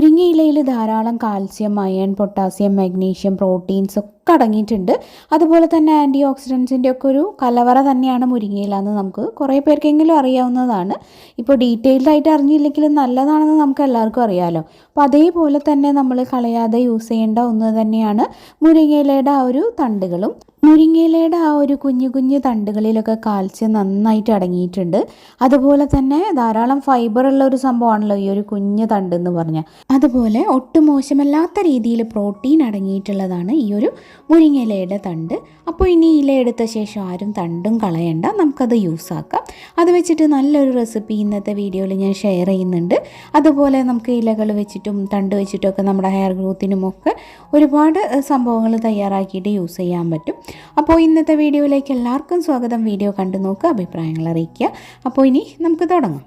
മുരിങ്ങയിലയിൽ ധാരാളം calcium, iron, potassium, magnesium, proteins ഒക്കെ അടങ്ങിയിട്ടുണ്ട്. അതുപോലെ തന്നെ ആൻറ്റി ഓക്സിഡൻസിൻ്റെ ഒക്കെ ഒരു കലവറ തന്നെയാണ് മുരിങ്ങയില എന്ന് നമുക്ക് കുറേ പേർക്കെങ്കിലും അറിയാവുന്നതാണ്. ഇപ്പോൾ ഡീറ്റെയിൽഡ് ആയിട്ട് അറിഞ്ഞില്ലെങ്കിലും നല്ലതാണെന്ന് നമുക്ക് എല്ലാവർക്കും അറിയാമല്ലോ. അപ്പോൾ അതേപോലെ തന്നെ നമ്മൾ കളയാതെ യൂസ് ചെയ്യേണ്ട ഒന്ന് തന്നെയാണ് മുരിങ്ങയിലയുടെ ആ ഒരു തണ്ടുകളും. മുരിങ്ങയിലയുടെ ആ ഒരു കുഞ്ഞു കുഞ്ഞു തണ്ടുകളിലൊക്കെ കാൽസ്യം നന്നായിട്ട് അടങ്ങിയിട്ടുണ്ട്. അതുപോലെ തന്നെ ധാരാളം ഫൈബറുള്ള ഒരു സംഭവമാണല്ലോ ഈ ഒരു കുഞ്ഞു തണ്ട് എന്ന് പറഞ്ഞാൽ. അതുപോലെ ഒട്ടും മോശമല്ലാത്ത രീതിയിൽ പ്രോട്ടീൻ അടങ്ങിയിട്ടുള്ളതാണ് ഈ ഒരു മുരിങ്ങയിലയുടെ തണ്ട്. അപ്പോൾ ഇനി ഇല എടുത്ത ശേഷം ആരും തണ്ടും കളയണ്ട, നമുക്കത് യൂസ് ആക്കാം. അത് വെച്ചിട്ട് നല്ലൊരു റെസിപ്പി ഇന്നത്തെ വീഡിയോയിൽ ഞാൻ ഷെയർ ചെയ്യുന്നുണ്ട്. അതുപോലെ നമുക്ക് ഇലകൾ വെച്ചിട്ടും തണ്ട് വെച്ചിട്ടൊക്കെ നമ്മുടെ ഹെയർ ഗ്രോത്തിനുമൊക്കെ ഒരുപാട് സംഭവങ്ങൾ തയ്യാറാക്കിയിട്ട് യൂസ് ചെയ്യാൻ പറ്റും. അപ്പോൾ ഇന്നത്തെ വീഡിയോയിലേക്ക് എല്ലാവർക്കും സ്വാഗതം. വീഡിയോ കണ്ടു നോക്കുക, അഭിപ്രായങ്ങൾ അറിയിക്കുക. അപ്പോൾ ഇനി നമുക്ക് തുടങ്ങാം.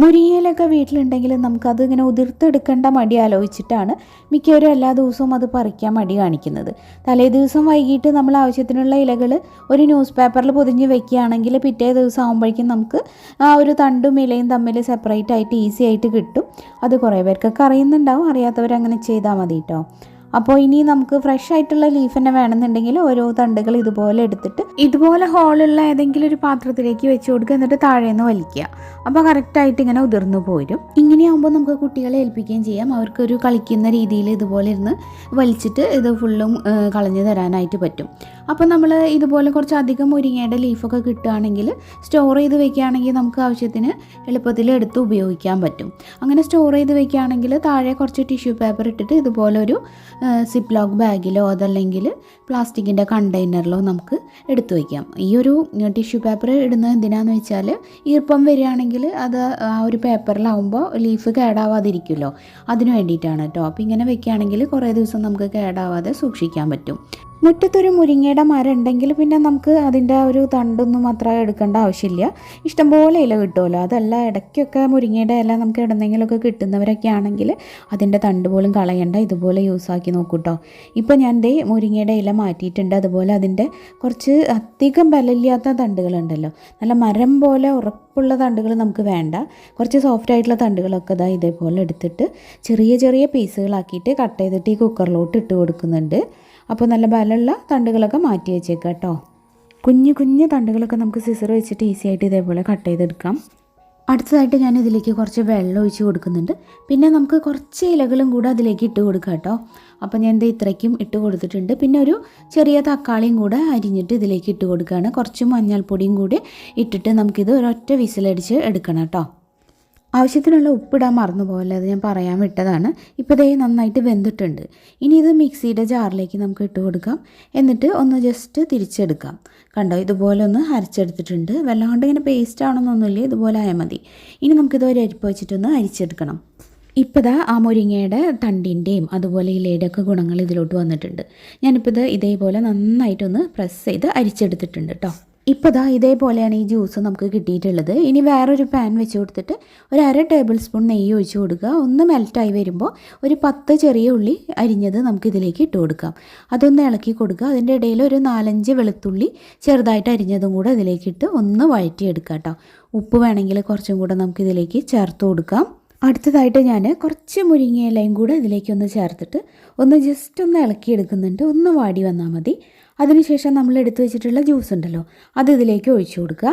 മുരിങ്ങയിലൊക്കെ വീട്ടിലുണ്ടെങ്കിൽ നമുക്കത് ഇങ്ങനെ ഉതിർത്തെടുക്കേണ്ട മടി ആലോചിച്ചിട്ടാണ് മിക്കവരും എല്ലാ ദിവസവും അത് പറിക്കാൻ മടി കാണിക്കുന്നത്. തലേ ദിവസം വൈകിട്ട് നമ്മൾ ആവശ്യത്തിനുള്ള ഇലകൾ ഒരു ന്യൂസ് പേപ്പറിൽ പൊതിഞ്ഞ് വെക്കുകയാണെങ്കിൽ പിറ്റേ ദിവസം ആകുമ്പോഴേക്കും നമുക്ക് ആ ഒരു തണ്ടും ഇലയും തമ്മിൽ സെപ്പറേറ്റ് ആയിട്ട് ഈസി ആയിട്ട് കിട്ടും. അത് കുറേ പേർക്കൊക്കെ അറിയുന്നുണ്ടാവും, അറിയാത്തവരങ്ങനെ ചെയ്താൽ മതി കേട്ടോ. അപ്പോൾ ഇനി നമുക്ക് ഫ്രഷ് ആയിട്ടുള്ള ലീഫ് തന്നെ വേണമെന്നുണ്ടെങ്കിൽ ഓരോ തണ്ടുകൾ ഇതുപോലെ എടുത്തിട്ട് ഇതുപോലെ ഹോളുള്ള ഏതെങ്കിലും ഒരു പാത്രത്തിലേക്ക് വെച്ച് കൊടുക്കുക, എന്നിട്ട് താഴേന്ന് വലിക്കുക. അപ്പോൾ കറക്റ്റായിട്ട് ഇങ്ങനെ ഉതിർന്നു പോരും. ഇങ്ങനെയാകുമ്പോൾ നമുക്ക് കുട്ടികളെ ഏൽപ്പിക്കുകയും ചെയ്യാം. അവർക്കൊരു കളിക്കുന്ന രീതിയിൽ ഇതുപോലെ ഇരുന്ന് വലിച്ചിട്ട് ഇത് ഫുള്ളും കളഞ്ഞു തരാനായിട്ട് പറ്റും. അപ്പോൾ നമ്മൾ ഇതുപോലെ കുറച്ചധികം മുരിങ്ങയുടെ ലീഫൊക്കെ കിട്ടുകയാണെങ്കിൽ സ്റ്റോർ ചെയ്ത് വെക്കുകയാണെങ്കിൽ നമുക്ക് ആവശ്യത്തിന് എളുപ്പത്തിൽ എടുത്ത് ഉപയോഗിക്കാൻ പറ്റും. അങ്ങനെ സ്റ്റോർ ചെയ്ത് വെക്കുകയാണെങ്കിൽ താഴെ കുറച്ച് ടിഷ്യൂ പേപ്പർ ഇട്ടിട്ട് ഇതുപോലെ ഒരു സിപ്പ് ലോക്ക് ബാഗിലോ അതല്ലെങ്കിൽ പ്ലാസ്റ്റിക്കിൻ്റെ കണ്ടെയ്നറിലോ നമുക്ക് എടുത്തു വയ്ക്കാം. ഈ ഒരു ടിഷ്യൂ പേപ്പർ ഇടുന്നത് എന്തിനാന്ന് വെച്ചാൽ ഈർപ്പം വരികയാണെങ്കിൽ അത് ആ ഒരു പേപ്പറിലാവുമ്പോൾ ലീഫ് കേടാവാതിരിക്കുമല്ലോ, അതിന് വേണ്ടിയിട്ടാണ് കേട്ടോ. അപ്പോൾ ഇങ്ങനെ വെക്കുകയാണെങ്കിൽ കുറേ ദിവസം നമുക്ക് കേടാവാതെ സൂക്ഷിക്കാൻ പറ്റും. മുറ്റത്തൊരു മുരിങ്ങയുടെ മരം ഉണ്ടെങ്കിൽ പിന്നെ നമുക്ക് അതിൻ്റെ ഒരു തണ്ടൊന്നും അത്ര എടുക്കേണ്ട ആവശ്യമില്ല. ഇഷ്ടംപോലെ ഇല കിട്ടുമല്ലോ. അതല്ല, ഇടയ്ക്കൊക്കെ മുരിങ്ങയുടെ ഇല നമുക്ക് എവിടെന്നെങ്കിലുമൊക്കെ കിട്ടുന്നവരൊക്കെ ആണെങ്കിൽ അതിൻ്റെ തണ്ട് പോലും കളയണ്ട, ഇതുപോലെ യൂസാക്കി നോക്കൂ കേട്ടോ. ഇപ്പോൾ ഞാൻ ദേ മുരിങ്ങയുടെ ഇല മാറ്റിയിട്ടുണ്ട്. അതുപോലെ അതിൻ്റെ കുറച്ച് അധികം ബലമില്ലാത്ത തണ്ടുകളുണ്ടല്ലോ, നല്ല മരം പോലെ ഉറപ്പുള്ള തണ്ടുകൾ നമുക്ക് വേണ്ട. കുറച്ച് സോഫ്റ്റ് ആയിട്ടുള്ള തണ്ടുകളൊക്കെ ഇതേപോലെ എടുത്തിട്ട് ചെറിയ ചെറിയ പീസുകളാക്കിയിട്ട് കട്ട് ചെയ്തിട്ട് ഈ കുക്കറിലോട്ട് ഇട്ട് കൊടുക്കുന്നുണ്ട്. അപ്പോൾ നല്ല ബലമുള്ള തണ്ടുകളൊക്കെ മാറ്റി വെച്ചേക്കാം കേട്ടോ. കുഞ്ഞു കുഞ്ഞു തണ്ടുകളൊക്കെ നമുക്ക് സിസർ വെച്ചിട്ട് ഈസി ആയിട്ട് ഇതേപോലെ കട്ട് ചെയ്തെടുക്കാം. അടുത്തതായിട്ട് ഞാൻ ഇതിലേക്ക് കുറച്ച് വെള്ളം ഒഴിച്ച് കൊടുക്കുന്നുണ്ട്. പിന്നെ നമുക്ക് കുറച്ച് ഇലകളും കൂടെ അതിലേക്ക് ഇട്ട് കൊടുക്കാം കേട്ടോ. അപ്പോൾ ഞാൻ ഇത്രയ്ക്കും ഇട്ട് കൊടുത്തിട്ടുണ്ട്. പിന്നെ ഒരു ചെറിയ തക്കാളിയും കൂടെ അരിഞ്ഞിട്ട് ഇതിലേക്ക് ഇട്ട് കൊടുക്കുകയാണ്. കുറച്ച് മഞ്ഞൾപ്പൊടിയും കൂടി ഇട്ടിട്ട് നമുക്കിത് ഒരൊറ്റ വിസിലടിച്ച് എടുക്കണം കേട്ടോ. ആവശ്യത്തിനുള്ള ഉപ്പിടാൻ മറന്നുപോലെ, അത് ഞാൻ പറയാൻ വിട്ടതാണ്. ഇപ്പോൾ ദേ നന്നായിട്ട് വെന്തിട്ടുണ്ട്. ഇനി ഇത് മിക്സിയുടെ ജാറിലേക്ക് നമുക്ക് ഇട്ട് കൊടുക്കാം. എന്നിട്ട് ഒന്ന് ജസ്റ്റ് തിരിച്ചെടുക്കാം. കണ്ടോ, ഇതുപോലെ ഒന്ന് അരച്ചെടുത്തിട്ടുണ്ട്. വെള്ളം കൊണ്ട് ഇങ്ങനെ പേസ്റ്റ് ആവണമെന്നൊന്നുമില്ല, ഇതുപോലെ ആയാൽ മതി. ഇനി നമുക്കിത് ഒരു അരിപ്പ് വെച്ചിട്ടൊന്ന് അരിച്ചെടുക്കണം. ഇപ്പോൾ ആ മുരിങ്ങയുടെ തണ്ടിൻ്റെയും അതുപോലെ ഇലയുടെ ഒക്കെ ഗുണങ്ങൾ ഇതിലോട്ട് വന്നിട്ടുണ്ട്. ഞാനിപ്പോൾ ഇതേപോലെ നന്നായിട്ടൊന്ന് പ്രസ് ചെയ്ത് അരിച്ചെടുത്തിട്ടുണ്ട് കേട്ടോ. ഇപ്പോൾ ഇതേപോലെയാണ് ഈ ജ്യൂസ് നമുക്ക് കിട്ടിയിട്ടുള്ളത്. ഇനി വേറൊരു പാൻ വെച്ച് കൊടുത്തിട്ട് ഒരു 1/2 ടേബിൾ സ്പൂൺ നെയ്യ് ഒഴിച്ച് കൊടുക്കുക. ഒന്ന് മെൽറ്റായി വരുമ്പോൾ ഒരു 10 ചെറിയ ഉള്ളി അരിഞ്ഞത് നമുക്കിതിലേക്ക് ഇട്ട് കൊടുക്കാം. അതൊന്ന് ഇളക്കി കൊടുക്കുക. അതിൻ്റെ ഇടയിൽ ഒരു 4-5 വെളുത്തുള്ളി ചെറുതായിട്ട് അരിഞ്ഞതും കൂടെ ഇതിലേക്കിട്ട് ഒന്ന് വഴറ്റിയെടുക്കാം കേട്ടോ. ഉപ്പ് വേണമെങ്കിൽ കുറച്ചും കൂടെ നമുക്കിതിലേക്ക് ചേർത്ത് കൊടുക്കാം. അടുത്തതായിട്ട് ഞാൻ കുറച്ച് മുരിങ്ങയിലയും കൂടെ ഇതിലേക്കൊന്ന് ചേർത്തിട്ട് ഒന്ന് ജസ്റ്റ് ഒന്ന് ഇളക്കിയെടുക്കുന്നുണ്ട്. ഒന്ന് വാടി വന്നാൽ മതി. അതിനുശേഷം നമ്മൾ എടുത്തു വെച്ചിട്ടുള്ള ജ്യൂസ് ഉണ്ടല്ലോ, അത് ഇതിലേക്ക് ഒഴിച്ചു കൊടുക്കുക.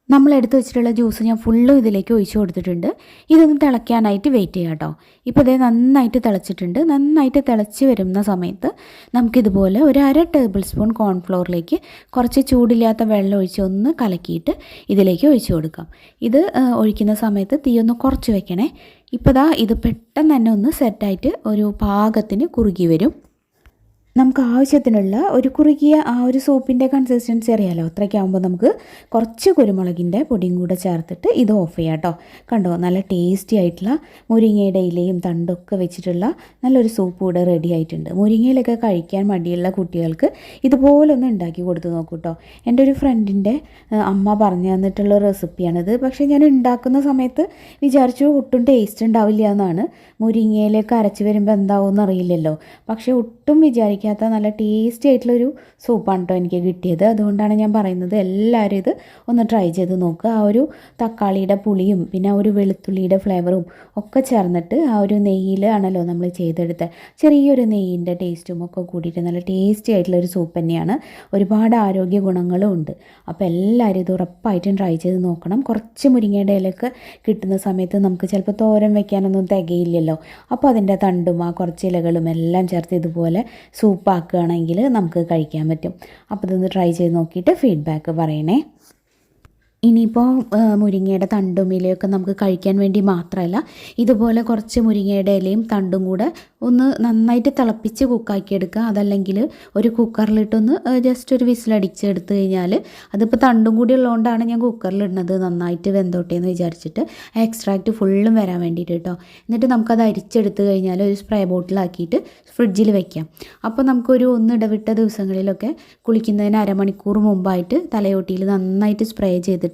നമ്മൾ എടുത്തു വെച്ചിട്ടുള്ള ജ്യൂസ് ഞാൻ ഫുള്ളും ഇതിലേക്ക് ഒഴിച്ചു കൊടുത്തിട്ടുണ്ട്. ഇതൊന്ന് തിളയ്ക്കാനായിട്ട് വെയിറ്റ് ചെയ്യാം കേട്ടോ. ഇപ്പോൾ നന്നായിട്ട് തിളച്ചിട്ടുണ്ട്. നന്നായിട്ട് തിളച്ച് വരുന്ന സമയത്ത് നമുക്കിതുപോലെ ഒരു 1/2 ടേബിൾ സ്പൂൺ കോൺഫ്ലോറിലേക്ക് കുറച്ച് ചൂടില്ലാത്ത വെള്ളം ഒഴിച്ച് ഒന്ന് കലക്കിയിട്ട് ഇതിലേക്ക് ഒഴിച്ചു കൊടുക്കാം. ഇത് ഒഴിക്കുന്ന സമയത്ത് തീ ഒന്ന് കുറച്ച് വെക്കണേ. ഇപ്പോൾ ഇത് പെട്ടെന്ന് തന്നെ ഒന്ന് സെറ്റായിട്ട് ഒരു പാകത്തിന് കുറുകി വരും. നമുക്ക് ആവശ്യത്തിനുള്ള ഒരു കുറുകിയ ആ ഒരു സോപ്പിൻ്റെ കൺസിസ്റ്റൻസി അറിയാമല്ലോ, അത്രയ്ക്ക് ആകുമ്പോൾ നമുക്ക് കുറച്ച് കുരുമുളകിൻ്റെ പൊടിയും കൂടെ ചേർത്തിട്ട് ഇത് ഓഫ് ചെയ്യാം കേട്ടോ. കണ്ടോ, നല്ല ടേസ്റ്റി ആയിട്ടുള്ള മുരിങ്ങയുടെ ഇലയും തണ്ടൊക്കെ വെച്ചിട്ടുള്ള നല്ലൊരു സൂപ്പ് കൂടെ റെഡി ആയിട്ടുണ്ട്. മുരിങ്ങയിലൊക്കെ കഴിക്കാൻ മടിയുള്ള കുട്ടികൾക്ക് ഇതുപോലൊന്ന് ഉണ്ടാക്കി കൊടുത്ത് നോക്കൂ കേട്ടോ. എൻ്റെ ഒരു ഫ്രണ്ടിൻ്റെ അമ്മ പറഞ്ഞു തന്നിട്ടുള്ള റെസിപ്പിയാണിത്. പക്ഷേ ഞാൻ ഉണ്ടാക്കുന്ന സമയത്ത് വിചാരിച്ചു ഒട്ടും ടേസ്റ്റ് ഉണ്ടാവില്ല എന്നാണ്. മുരിങ്ങയിലേക്ക് അരച്ച് വരുമ്പോൾ എന്താവും എന്നറിയില്ലല്ലോ. പക്ഷേ ഒട്ടും വിചാരിക്കാൻ കഴിക്കാത്ത നല്ല ടേസ്റ്റി ആയിട്ടുള്ളൊരു സൂപ്പാണ് കേട്ടോ എനിക്ക് കിട്ടിയത്. അതുകൊണ്ടാണ് ഞാൻ പറയുന്നത് എല്ലാവരും ഇത് ഒന്ന് ട്രൈ ചെയ്ത് നോക്കുക. ആ ഒരു തക്കാളിയുടെ പുളിയും പിന്നെ ആ ഒരു വെളുത്തുള്ളിയുടെ ഫ്ലേവറും ഒക്കെ ചേർന്നിട്ട് ആ ഒരു നെയ്യിലാണല്ലോ നമ്മൾ ചെയ്തെടുത്തത്. ചെറിയൊരു നെയ്യിൻ്റെ ടേസ്റ്റും ഒക്കെ കൂടിയിട്ട് നല്ല ടേസ്റ്റി ആയിട്ടുള്ളൊരു സൂപ്പ് തന്നെയാണ്. ഒരുപാട് ആരോഗ്യ ഗുണങ്ങളും ഉണ്ട്. അപ്പോൾ എല്ലാവരും ഇത് ഉറപ്പായിട്ടും ട്രൈ ചെയ്ത് നോക്കണം. കുറച്ച് മുരിങ്ങയുടെ ഇലയൊക്കെ കിട്ടുന്ന സമയത്ത് നമുക്ക് ചിലപ്പോൾ തോരൻ വെക്കാനൊന്നും തികയില്ലല്ലോ. അപ്പോൾ അതിൻ്റെ തണ്ടും ആ കുറച്ച് ഇലകളും എല്ലാം ചേർത്ത് ഇതുപോലെ സൂപ്പാക്കുകയാണെങ്കിൽ നമുക്ക് കഴിക്കാൻ പറ്റും. അപ്പോൾ ഇതൊന്ന് ട്രൈ ചെയ്ത് നോക്കിയിട്ട് ഫീഡ്ബാക്ക് പറയണേ. ഇനിയിപ്പോൾ മുരിങ്ങയുടെ തണ്ടും ഇലയൊക്കെ നമുക്ക് കഴിക്കാൻ വേണ്ടി മാത്രമല്ല, ഇതുപോലെ കുറച്ച് മുരിങ്ങയുടെ ഇലയും തണ്ടും കൂടെ ഒന്ന് നന്നായിട്ട് തിളപ്പിച്ച് കുക്കാക്കിയെടുക്കുക. അതല്ലെങ്കിൽ ഒരു കുക്കറിലിട്ടൊന്ന് ജസ്റ്റ് ഒരു വിസിലടിച്ചെടുത്ത് കഴിഞ്ഞാൽ, അതിപ്പോൾ തണ്ടും കൂടി ഉള്ളതുകൊണ്ടാണ് ഞാൻ കുക്കറിലിടുന്നത്, നന്നായിട്ട് വെന്തോട്ടെ എന്ന് വിചാരിച്ചിട്ട് എക്സ്ട്രാക്റ്റ് ഫുള്ളും വരാൻ വേണ്ടിയിട്ട് കേട്ടോ. എന്നിട്ട് നമുക്കത് അരിച്ചെടുത്ത് കഴിഞ്ഞാൽ ഒരു സ്പ്രേ ബോട്ടിലാക്കിയിട്ട് ഫ്രിഡ്ജിൽ വെക്കാം. അപ്പോൾ നമുക്കൊരു ഇടവിട്ട ദിവസങ്ങളിലൊക്കെ കുളിക്കുന്നതിന് അരമണിക്കൂർ മുമ്പായിട്ട് തലയോട്ടിയിൽ നന്നായിട്ട് സ്പ്രേ ചെയ്തിട്ട്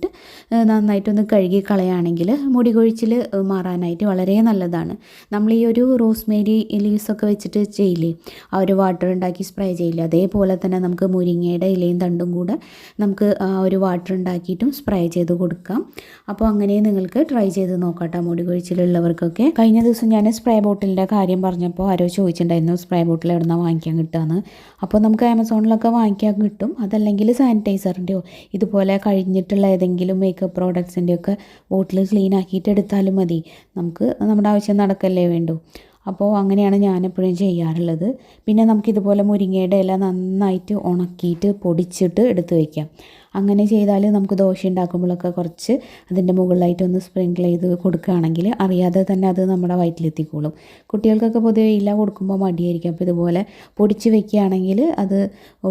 നന്നായിട്ടൊന്ന് കഴുകി കളയുകയാണെങ്കിൽ മുടി കൊഴിച്ചിൽ മാറാനായിട്ട് വളരെ നല്ലതാണ്. നമ്മൾ ഈ ഒരു റോസ്മേരി ലീവ്സൊക്കെ വെച്ചിട്ട് ചെയ്യില്ലേ, ആ ഒരു വാട്ടർ ഉണ്ടാക്കി സ്പ്രേ ചെയ്യില്ലേ, അതേപോലെ തന്നെ നമുക്ക് മുരിങ്ങയുടെ ഇലയും തണ്ടും കൂടെ നമുക്ക് ആ ഒരു വാട്ടർ ഉണ്ടാക്കിയിട്ടും സ്പ്രേ ചെയ്ത് കൊടുക്കാം. അപ്പോൾ അങ്ങനെ നിങ്ങൾക്ക് ട്രൈ ചെയ്ത് നോക്കട്ടോ മുടി കൊഴിച്ചിലുള്ളവർക്കൊക്കെ. കഴിഞ്ഞ ദിവസം ഞാൻ സ്പ്രേ ബോട്ടിലിൻ്റെ കാര്യം പറഞ്ഞപ്പോൾ ആരോ ചോദിച്ചിട്ടുണ്ടായിരുന്നു സ്പ്രേ ബോട്ടിൽ എവിടെ നിന്നാണ് വാങ്ങിക്കാൻ കിട്ടുകയെന്ന്. അപ്പോൾ നമുക്ക് ആമസോണിലൊക്കെ വാങ്ങിക്കാൻ കിട്ടും. അതല്ലെങ്കിൽ സാനിറ്റൈസറിൻ്റെയോ ഇതുപോലെ കഴിഞ്ഞിട്ടുള്ള ഏതെങ്കിലും മേക്കപ്പ് പ്രോഡക്ട്സിൻ്റെയൊക്കെ ബോട്ടിൽ ക്ലീൻ ആക്കിയിട്ട് എടുത്താലും മതി. നമുക്ക് നമ്മുടെ ആവശ്യം നടക്കല്ലേ വേണ്ടൂ. അപ്പോൾ അങ്ങനെയാണ് ഞാനെപ്പോഴും ചെയ്യാറുള്ളത്. പിന്നെ നമുക്കിതുപോലെ മുരിങ്ങയുടെ ഇല നന്നായിട്ട് ഉണക്കിയിട്ട് പൊടിച്ചിട്ട് എടുത്ത് വയ്ക്കാം. അങ്ങനെ ചെയ്താൽ നമുക്ക് ദോശ ഉണ്ടാക്കുമ്പോഴൊക്കെ കുറച്ച് അതിൻ്റെ മുകളിലായിട്ടൊന്ന് സ്പ്രിങ്കിൾ ചെയ്ത് കൊടുക്കുകയാണെങ്കിൽ അറിയാതെ തന്നെ അത് നമ്മുടെ വയറ്റിലെത്തിക്കോളും. കുട്ടികൾക്കൊക്കെ പൊതുവെ ഇല കൊടുക്കുമ്പോൾ മടിയായിരിക്കും. അപ്പോൾ ഇതുപോലെ പൊടിച്ച് വെക്കുകയാണെങ്കിൽ അത്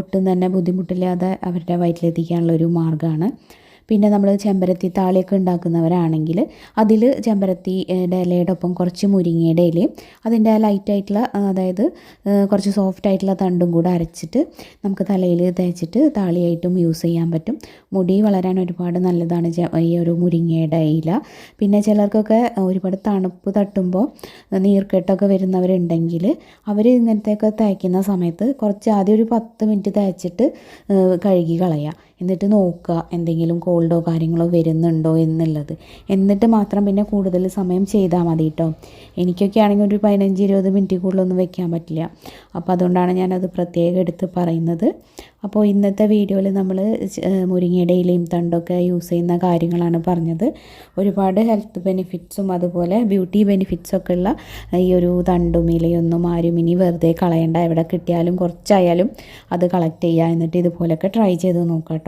ഒട്ടും തന്നെ ബുദ്ധിമുട്ടില്ലാതെ അവരുടെ വയറ്റിലെത്തിക്കാനുള്ളൊരു മാർഗ്ഗമാണ്. പിന്നെ നമ്മൾ ചെമ്പരത്തി താളിയൊക്കെ ഉണ്ടാക്കുന്നവരാണെങ്കിൽ അതിൽ ചെമ്പരത്തിയുടെ ഇലയുടെ ഒപ്പം കുറച്ച് മുരിങ്ങയുടെ ഇലയും അതിൻ്റെ ലൈറ്റായിട്ടുള്ള, അതായത് കുറച്ച് സോഫ്റ്റ് ആയിട്ടുള്ള തണ്ടും കൂടെ അരച്ചിട്ട് നമുക്ക് തലയിൽ തേച്ചിട്ട് താളിയായിട്ടും യൂസ് ചെയ്യാൻ പറ്റും. മുടി വളരാൻ ഒരുപാട് നല്ലതാണ് ഈ ഒരു മുരിങ്ങയുടെ ഇല. പിന്നെ ചിലർക്കൊക്കെ ഒരുപാട് തണുപ്പ് തട്ടുമ്പോൾ നീർക്കെട്ടൊക്കെ വരുന്നവരുണ്ടെങ്കിൽ അവർ ഇങ്ങനത്തെയൊക്കെ തേക്കുന്ന സമയത്ത് കുറച്ച് ആദ്യം ഒരു 10 മിനിറ്റ് തേച്ചിട്ട് കഴുകി കളയുക. എന്നിട്ട് നോക്കുക എന്തെങ്കിലും കോൾഡോ കാര്യങ്ങളോ വരുന്നുണ്ടോ എന്നുള്ളത്. എന്നിട്ട് മാത്രം പിന്നെ കൂടുതൽ സമയം ചെയ്താൽ മതി കേട്ടോ. എനിക്കൊക്കെ ആണെങ്കിൽ ഒരു 15-20 മിനിറ്റ് കൂടുതലൊന്നും വെക്കാൻ പറ്റില്ല. അപ്പോൾ അതുകൊണ്ടാണ് ഞാനത് പ്രത്യേകം എടുത്ത് പറയുന്നത്. അപ്പോൾ ഇന്നത്തെ വീഡിയോയിൽ നമ്മൾ മുരിങ്ങയുടെ ഇലയും തണ്ടൊക്കെ യൂസ് ചെയ്യുന്ന കാര്യങ്ങളാണ് പറഞ്ഞത്. ഒരുപാട് ഹെൽത്ത് ബെനിഫിറ്റ്സും അതുപോലെ ബ്യൂട്ടി ബെനിഫിറ്റ്സൊക്കെ ഉള്ള ഈ ഒരു തണ്ടും ഇലയൊന്നും ആരും ഇനി വെറുതെ കളയണ്ട. എവിടെ കിട്ടിയാലും കുറച്ചായാലും അത് കളക്ട് ചെയ്യുക. എന്നിട്ട് ഇതുപോലെയൊക്കെ ട്രൈ ചെയ്ത് നോക്കാം കേട്ടോ.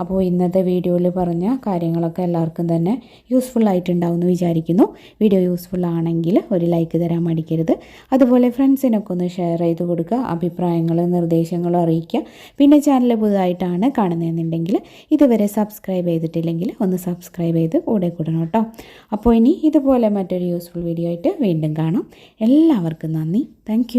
അപ്പോൾ ഇന്നത്തെ വീഡിയോയിൽ പറഞ്ഞ കാര്യങ്ങളൊക്കെ എല്ലാവർക്കും തന്നെ യൂസ്ഫുൾ ആയിട്ടുണ്ടാവും എന്ന് വിചാരിക്കുന്നു. വീഡിയോ യൂസ്ഫുൾ ആണെങ്കിൽ ഒരു ലൈക്ക് തരാൻ മടിക്കരുത്. അതുപോലെ ഫ്രണ്ട്സിനൊക്കെ ഒന്ന് ഷെയർ ചെയ്ത് കൊടുക്കുക. അഭിപ്രായങ്ങളും നിർദ്ദേശങ്ങളും അറിയിക്കുക. പിന്നെ ചാനൽ പുതുതായിട്ടാണ് കാണുന്നതെന്നുണ്ടെങ്കിൽ ഇതുവരെ സബ്സ്ക്രൈബ് ചെയ്തിട്ടില്ലെങ്കിൽ ഒന്ന് സബ്സ്ക്രൈബ് ചെയ്ത് കൂടെ കൂടണം കേട്ടോ. അപ്പോൾ ഇനി ഇതുപോലെ മറ്റൊരു യൂസ്ഫുൾ വീഡിയോ ആയിട്ട് വീണ്ടും കാണാം. എല്ലാവർക്കും നന്ദി. താങ്ക്